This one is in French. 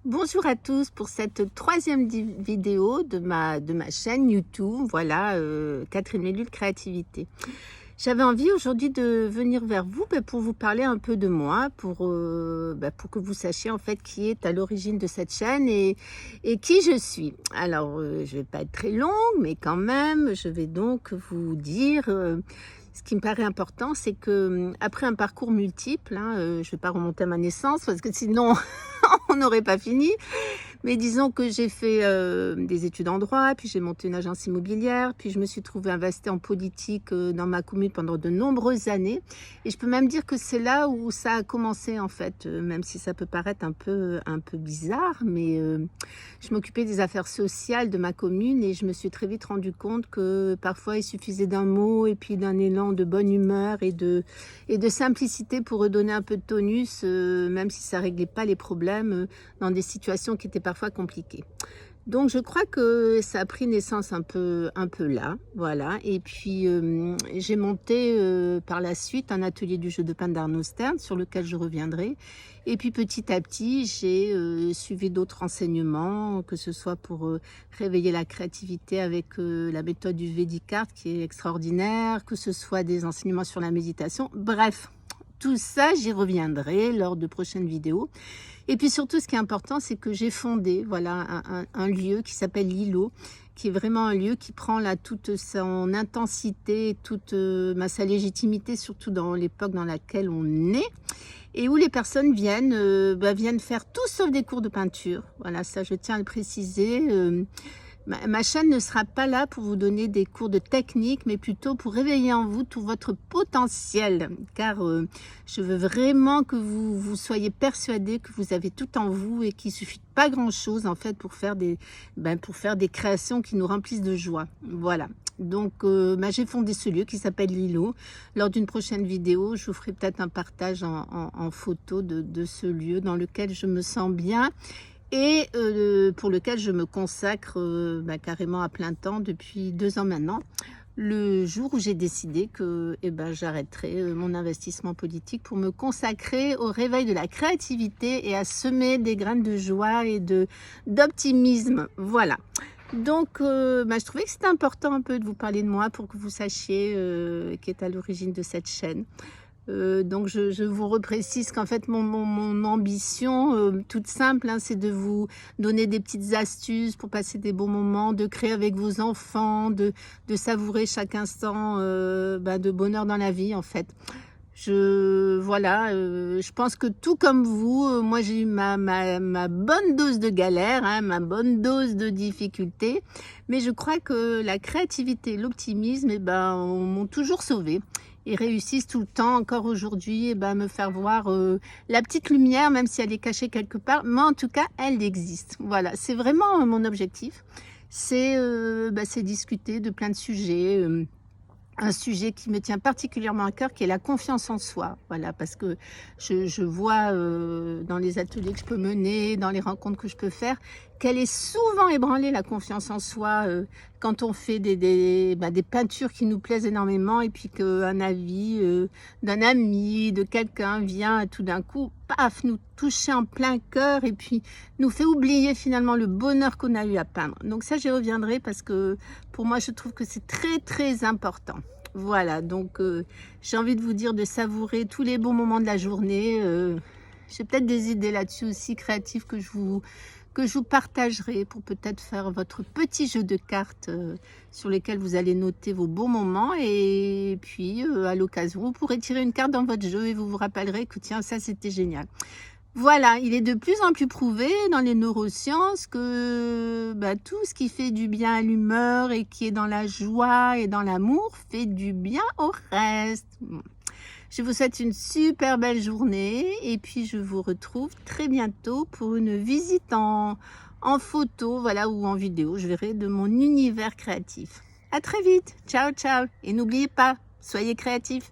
Bonjour à tous pour cette troisième vidéo de ma chaîne YouTube, voilà, Catherine Mélulle Créativité. J'avais envie aujourd'hui de venir vers vous pour vous parler un peu de moi, pour que vous sachiez en fait qui est à l'origine de cette chaîne et qui je suis. Alors, je vais pas être très longue, mais quand même, je vais donc vous dire... ce qui me paraît important, c'est que après un parcours multiple, je ne vais pas remonter à ma naissance parce que sinon on n'aurait pas fini. Mais disons que j'ai fait des études en droit, puis j'ai monté une agence immobilière, puis je me suis trouvée investie en politique dans ma commune pendant de nombreuses années. Et je peux même dire que c'est là où ça a commencé en fait, même si ça peut paraître un peu bizarre, mais je m'occupais des affaires sociales de ma commune et je me suis très vite rendu compte que parfois il suffisait d'un mot et puis d'un élan de bonne humeur et de simplicité pour redonner un peu de tonus, même si ça réglait pas les problèmes dans des situations qui étaient parfois compliquées. Donc je crois que ça a pris naissance un peu là, voilà. Et puis j'ai monté par la suite un atelier du jeu de pain d'Arnaud Stern sur lequel je reviendrai. Et puis petit à petit, j'ai suivi d'autres enseignements, que ce soit pour réveiller la créativité avec la méthode du Védicart qui est extraordinaire, que ce soit des enseignements sur la méditation. Bref, tout ça, j'y reviendrai lors de prochaines vidéos. Et puis surtout, ce qui est important, c'est que j'ai fondé voilà, un lieu qui s'appelle l'îlot, qui est vraiment un lieu qui prend là toute son intensité, toute sa légitimité, surtout dans l'époque dans laquelle on est, et où les personnes viennent faire tout sauf des cours de peinture. Voilà, ça je tiens à le préciser. Ma chaîne ne sera pas là pour vous donner des cours de technique, mais plutôt pour réveiller en vous tout votre potentiel. Car je veux vraiment que vous soyez persuadés que vous avez tout en vous et qu'il suffit pas grand-chose en fait pour faire des créations qui nous remplissent de joie. Voilà. Donc j'ai fondé ce lieu qui s'appelle l'îlot. Lors d'une prochaine vidéo, je vous ferai peut-être un partage en photo de ce lieu dans lequel je me sens bien et pour lequel je me consacre carrément à plein temps depuis 2 ans maintenant, le jour où j'ai décidé que j'arrêterais mon investissement politique pour me consacrer au réveil de la créativité et à semer des graines de joie et d'optimisme. Voilà. Donc, je trouvais que c'était important un peu de vous parler de moi pour que vous sachiez qui est à l'origine de cette chaîne. Donc je vous reprécise qu'en fait mon ambition toute simple, c'est de vous donner des petites astuces pour passer des bons moments, de créer avec vos enfants, de savourer chaque instant de bonheur dans la vie en fait. Je pense que tout comme vous, moi j'ai eu ma bonne dose de galère, ma bonne dose de difficulté, mais je crois que la créativité et l'optimisme m'ont toujours sauvée et réussissent tout le temps, encore aujourd'hui, me faire voir la petite lumière, même si elle est cachée quelque part, mais en tout cas, elle existe. Voilà, c'est vraiment mon objectif, c'est discuter de plein de sujets, un sujet qui me tient particulièrement à cœur, qui est la confiance en soi. Voilà, parce que je vois dans les ateliers que je peux mener, dans les rencontres que je peux faire, qu'elle est souvent ébranlée, la confiance en soi, quand on fait des peintures qui nous plaisent énormément et puis qu'un avis d'un ami, de quelqu'un vient tout d'un coup, paf, nous toucher en plein cœur et puis nous fait oublier finalement le bonheur qu'on a eu à peindre. Donc ça, j'y reviendrai parce que pour moi, je trouve que c'est très, très important. Voilà, donc j'ai envie de vous dire de savourer tous les bons moments de la journée. J'ai peut-être des idées là-dessus aussi créatives que je vous partagerai pour peut-être faire votre petit jeu de cartes sur lesquels vous allez noter vos bons moments. Et puis, à l'occasion, vous pourrez tirer une carte dans votre jeu et vous vous rappellerez que tiens, ça c'était génial. Voilà, il est de plus en plus prouvé dans les neurosciences que tout ce qui fait du bien à l'humeur et qui est dans la joie et dans l'amour fait du bien au reste. Je vous souhaite une super belle journée et puis je vous retrouve très bientôt pour une visite en photo, voilà, ou en vidéo, je verrai, de mon univers créatif. À très vite, ciao ciao, et n'oubliez pas, soyez créatifs.